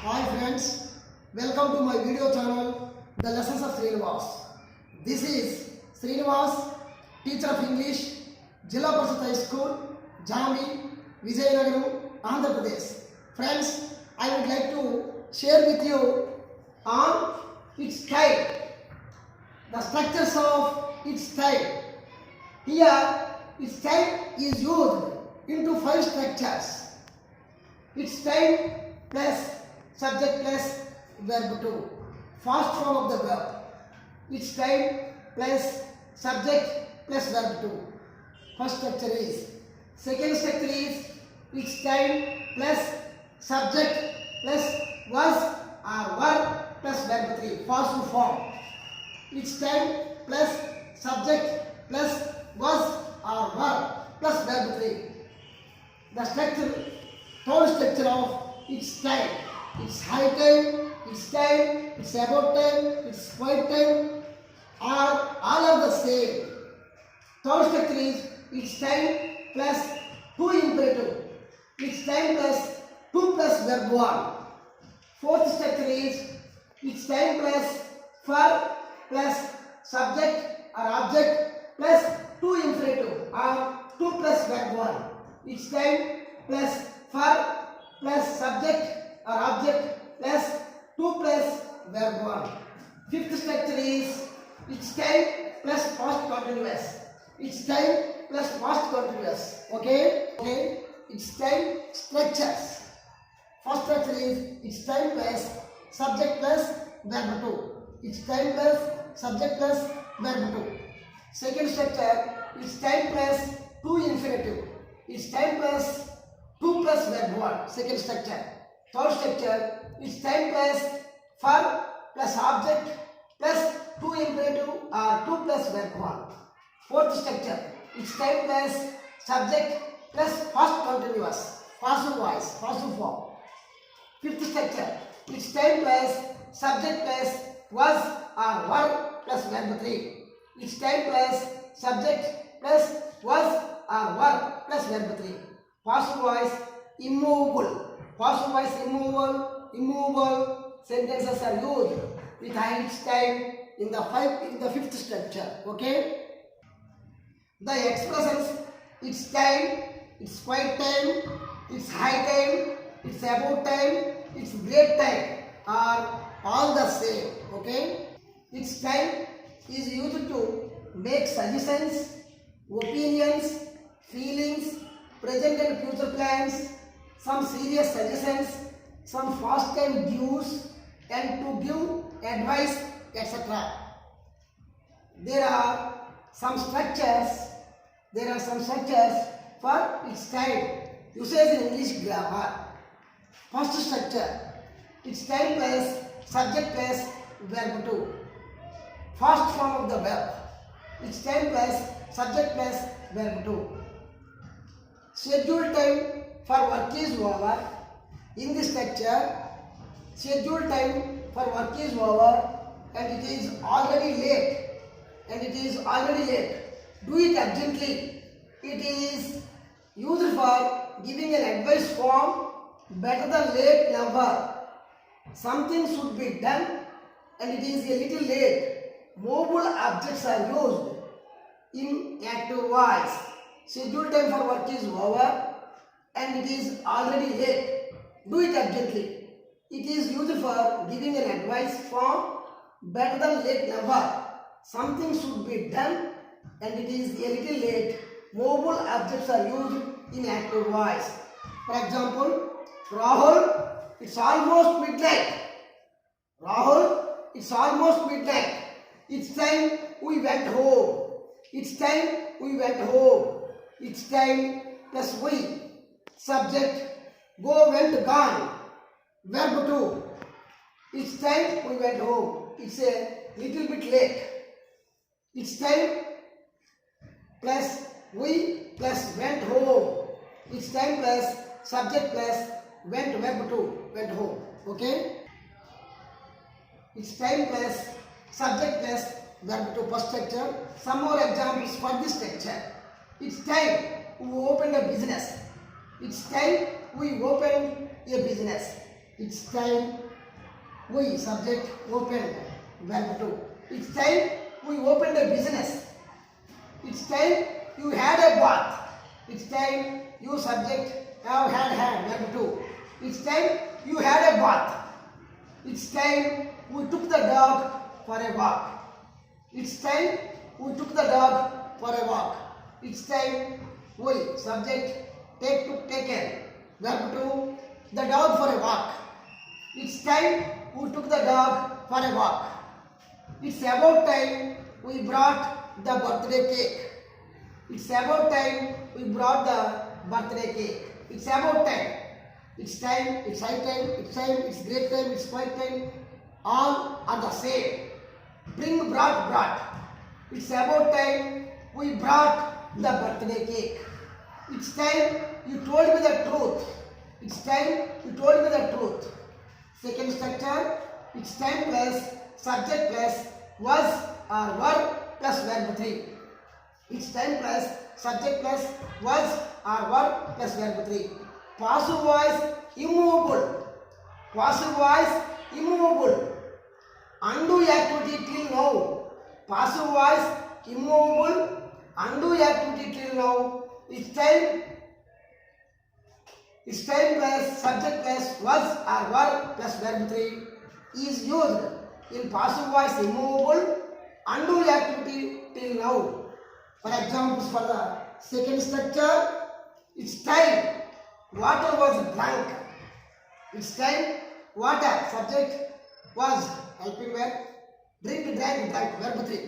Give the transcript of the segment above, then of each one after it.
Hi friends, welcome to my video channel, The Lessons of Srinivas. This is Srinivas, teacher of English, Jilla Parishad High School, Jambi, Vijayanagaram, Andhra Pradesh. Friends, I would like to share with you on its style, the structures of its style. Here, its style is used into 5 structures. Its style plus subject plus verb 2. First form of the verb. Its style plus subject plus verb 2. First structure is. Second structure is its style plus subject plus was or verb plus verb 3. Passive form. Its style plus subject plus was or verb plus verb 3. The structure, third structure of its style. It's high time, it's time, it's about time, it's quiet time are all of the same. Third structure is its time plus 2 imperative. Its time plus 2 plus verb 1. Fourth structure is its time plus for plus subject or object plus 2 imperative or 2 plus verb 1. Its time plus for plus subject or object plus 2 plus verb 1. Fifth structure is its time plus past continuous. Its time plus past continuous. Okay. Its time structures. First structure is its time plus subject plus verb 2. Its time plus subject plus verb 2. Second structure, its time plus 2 infinitive. Its time plus 2 plus verb 1. Second structure. Third structure, its time plus for plus object plus 2 imperative or 2 plus verb 1. Fourth structure, its time plus subject plus past continuous, passive voice, passive form. Fifth structure, its time plus subject plus was or verb plus verb 3. Its time plus subject plus was or verb plus verb 3. Passive voice, immovable. Passive voice immovable sentences are used with its time in the fifth structure. Okay. The expressions its time, its quiet time, its high time, its about time, its great time are all the same. Okay. Its time is used to make suggestions, opinions, feelings, present and future plans, some serious suggestions, some fast time views, and to give advice, etc. There are some structures for its time. Usage in English grammar. First structure, its time plus subject plus verb 2. First form of the verb. Its time plus subject plus verb 2. Scheduled time for work is over. In this structure, scheduled time for work is over and it is already late. Do it urgently. It is used for giving an advice form. Better than late, never. Something should be done and it is a little late. Mobile objects are used in active voice. Scheduled time for work is over and it is already late. Do it urgently. It is used for giving an advice form. Better than late, never. Something should be done and it is a little late. Mobile objects are used in active voice. For example, Rahul, it's almost midnight. Rahul, it's almost midnight. It's time we went home. It's time we went home. It's time plus we. Subject, go, went, gone. Verb 2. It's time we went home. It's a little bit late. It's time plus we plus went home. It's time plus subject plus went, verb 2, went home. Okay. It's time plus subject plus verb 2, first structure. Some more examples for this structure. It's time we opened a business. It's time we opened a business. It's time we subject opened verb 2. It's time we opened a business. It's time you had a bath. It's time you subject have had verb 2. It's time you had a bath. It's time we took the dog for a walk. It's time we took the dog for a walk. It's time we subject take took taken verb 2 the dog for a walk. It's time we took the dog for a walk. It's about time we brought the birthday cake. It's about time we brought the birthday cake. It's about time. It's time, it's high time, it's time, it's great time, it's quiet time. All are the same. Bring, brought. It's about time we brought the birthday cake. It's time you told me the truth. It's time you told me the truth. Second structure, it's time plus subject plus was or were plus verb 3. It's time plus subject plus was or were plus verb 3. Passive voice immovable. Passive voice immovable. Undo activity till now. Passive voice immovable. Undo activity till now. It's time plus subject plus was or were plus verb 3 is used in passive voice immovable. Undo activity till now. For examples for the second structure, it's time water was drunk. It's time water subject was helping verb. Drink, drank, verb 3.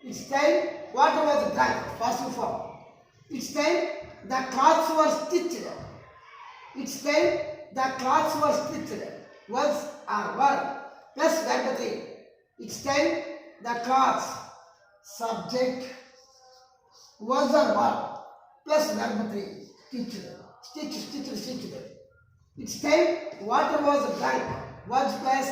It's time water was drunk, passive form. It's time the clothes were stitched. It's time the clothes were stitched. Was or were plus verb 3. It's time the clothes subject was or were plus verb 3. Stitched. It's time water was drunk. Was plus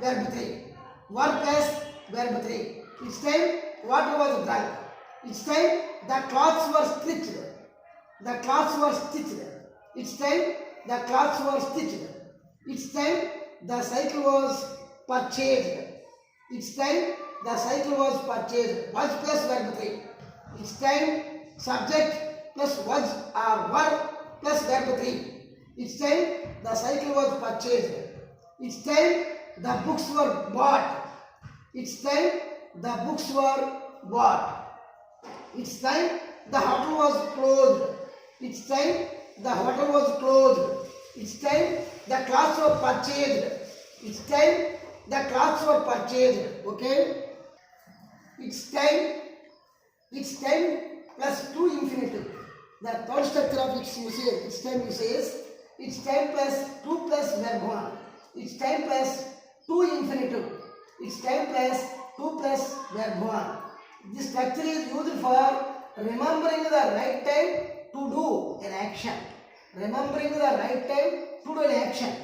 verb 3. Were plus verb 3. It's time water was drunk. It's time the clothes were stitched. The clothes were stitched. It's time the clothes were stitched. It's time the cycle was purchased. It's time the cycle was purchased. Was plus verb 3. It's time subject plus was or were plus verb 3. It's time the cycle was purchased. It's time the books were bought. It's time the books were bought. It's time the hotel was closed. It's time the hotel was closed. It's time the clothes were purchased. It's time the clothes were purchased. Okay? It's time plus 2 infinitive. The third structure of its usage, it's time usages. It's time plus 2 plus verb 1. It's time plus 2 infinitive. It's time plus 2 plus verb 1. This structure is used for remembering the right time to do an action. Remembering the right time to do an action.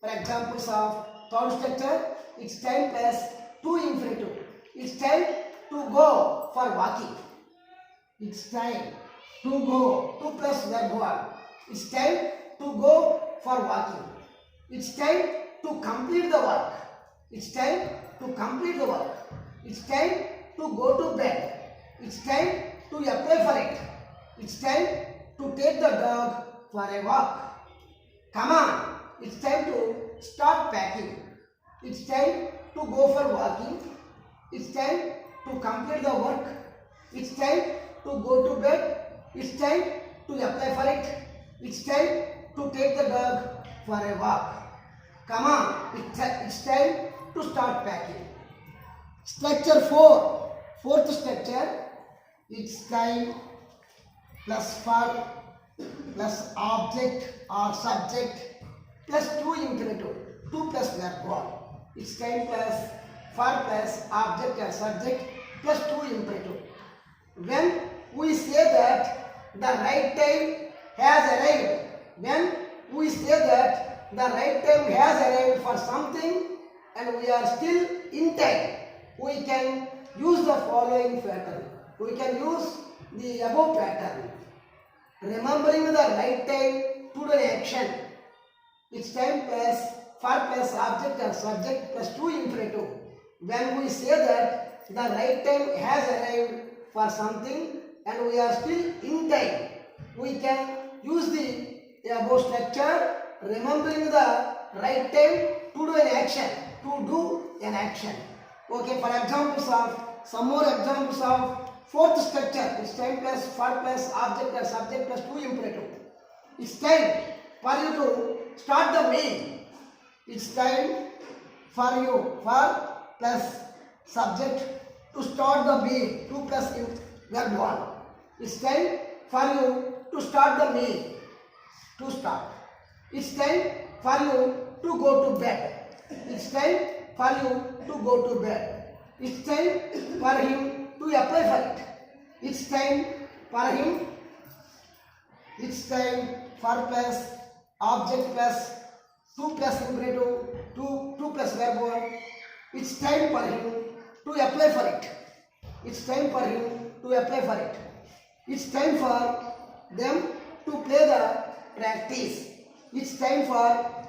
For examples of third structure, it's time plus 2 infinitive. It's time to go for walking. It's time to go, 2 plus verb 1. It's time to go for walking. It's time to complete the work. It's time to complete the work. It's time to go to bed. It's time to apply for it. It's time to take the dog for a walk. Come on, it's time to start packing. It's time to go for walking. It's time to complete the work. It's time to go to bed. It's time to apply for it. It's time to take the dog for a walk. Come on, it's time to start packing. Structure 4. Fourth structure, it's time plus for plus object or subject plus 2 infinitive. 2 plus verb 1. It's time plus for plus object or subject plus 2 infinitive. When we say that the right time has arrived, when we say that the right time has arrived for something and we are still in time, we can use the following pattern. We can use the above pattern. Remembering the right time to do an action. It's time plus for plus object or subject plus to imperative. When we say that the right time has arrived for something and we are still in time, we can use the above structure, remembering the right time to do an action, Okay, for examples of some more examples of fourth structure. It's time plus for plus object or subject plus to imperative. It's time for you to start the meal. It's time for you for plus subject to start the meal. 2 plus verb 1. It's time for you to start the meal. To start. It's time for you to go to bed. It's time for you to go to bed. It's time for him to apply for it. It's time for him. It's time for plus object plus 2 plus imperative 2 plus verb 1. It's time for him to apply for it. It's time for him to apply for it. It's time for them to play the practice. It's time for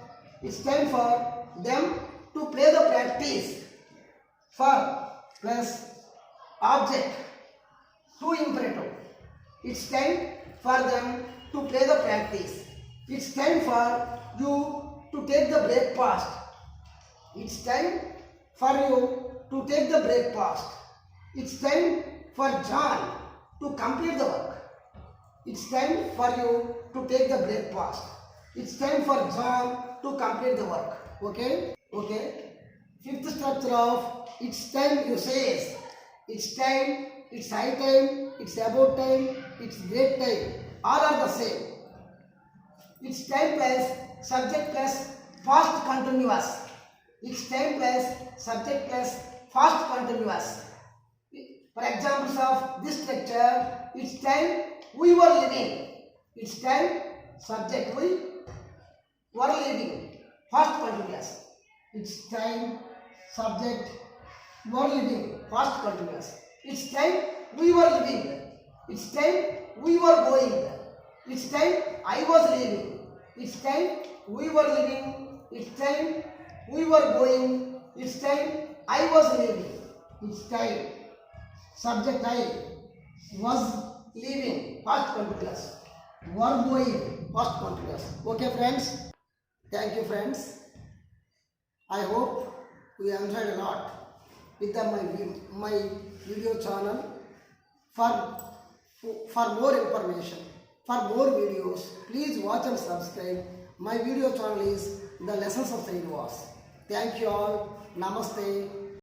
them to play the practice. For plus object to imperative. It's time for them to play the practice. It's time for you to take the breakfast. It's time for you to take the breakfast. It's time for John to complete the work. It's time for you to take the breakfast. It's time for John to complete the work. Okay? Fifth structure of it's time usage. It's time, it's high time, it's about time, it's great time. All are the same. It's time plus subject plus past continuous. It's time plus subject plus past continuous. For examples of this structure, it's time we were living. It's time subject we were living. Past continuous. It's time subject were living. Past continuous. It's time we were living. It's time we were going. It's time I was living. It's time we were living. It's time we were going. It's time I was living. It's time subject I was living. Past continuous. Were going. Past continuous. Okay, friends. Thank you, friends. I hope you enjoyed a lot with my video channel. For more information, for more videos, please watch and subscribe. My video channel is The Lessons of Srinivas. Thank you all. Namaste.